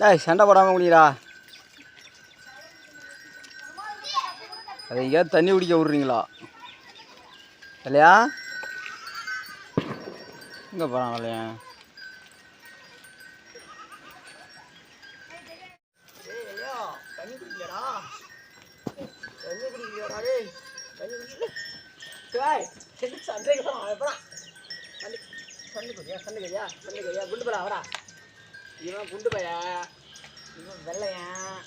ஏய் சண்டை போடாமல் முடியடா. அதை எங்கேயாவது தண்ணி குடிக்க விட்றீங்களா இல்லையா? இங்கே போகிறான் இல்லையா? தண்ணி குடிக்கலடா, தண்ணி குடிக்கலடா. டேய் தண்ணி குடிக்கல. சண்டைக்கு போகிறான். எப்படா சண்டைக்கு குண்டு பையா வரா. இவன் குண்டு பையா, இவன் வெள்ளையன்.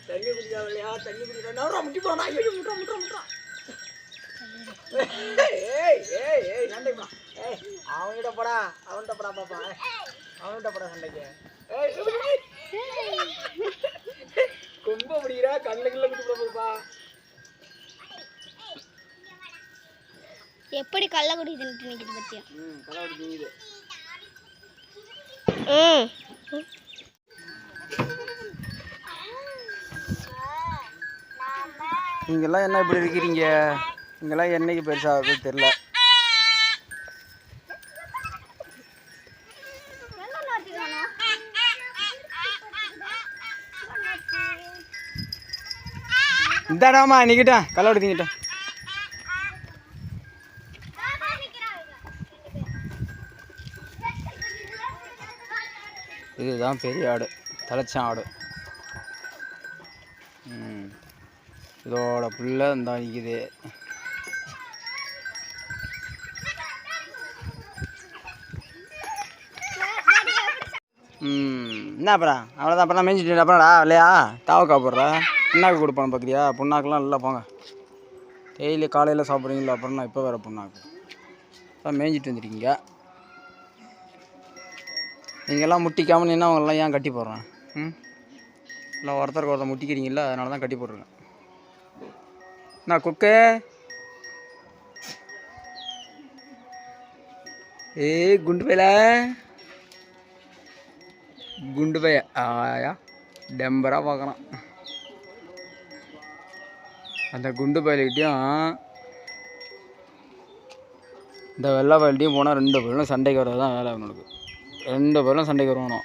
தண்ணி குடிக்கா இல்லையா? தண்ணி குடிக்கிறா. முட்டி போனா. ஐயோ முட்டுறான். ஏய் ஏய் ஏய் சண்டைப்பா. ஏய் அவன்கிட்ட போடா பாப்பா. அவன்கிட்ட போடா சண்டைக்கு. ஏய் கொம்ப முடிகிறா. கண்ணுக்குள்ள குட்டி போடுப்பா. எப்படி கள்ளக்குடி தின்னுட்டு நிக்குது பத்தியா? கள்ளக்குடி திங்குது. நீங்கெல்லாம் என்ன இப்படி இருக்கிறீங்க? இங்கெல்லாம் என்னைக்கு பெருசாக தெரியல. இந்தாடாமா நிக்கிட்டேன். கள்ளக்குடி திங்கிட்டேன். இதுதான் பெரிய ஆடு, தலைச்சான் ஆடு. இதோட புள்ள இந்த நிற்குது. என்ன அப்புறம் அவ்வளோதான். அப்புறம் மேய்ஞ்சிட்டு அப்புறம்டா இல்லையா? தாவக்கா போடுற புண்ணாக்கு கொடுப்பான்னு பார்க்குறியா? புண்ணாக்கெலாம் இல்லை போங்க. டெய்லி காலையில் சாப்பிட்றீங்களா? அப்புறம்னா இப்போ வேறு புண்ணாக்கு. அப்புறம் மேய்ஞ்சிட்டு வந்துருக்கீங்க. நீங்கள்லாம் முட்டிக்காமல் நின்று அவங்களாம் ஏன் கட்டி போடுறேன்? இல்லை ஒருத்தருக்கு ஒருத்தர் முட்டிக்கிறீங்களா? அதனால தான் கட்டி போடுறேன். நான் குக்கு. ஏய் குண்டு பைய ஆயா டெம்பராக பார்க்குறான். அந்த குண்டு பயலுக்கிட்டையும் இந்த வெள்ளை பயல்கிட்டையும் போனால் 2 பேரும் சண்டைக்கு வர்றது தான் வேலை. அவனுக்கு 2 பேரும் சண்டைக்கு வருவானோ.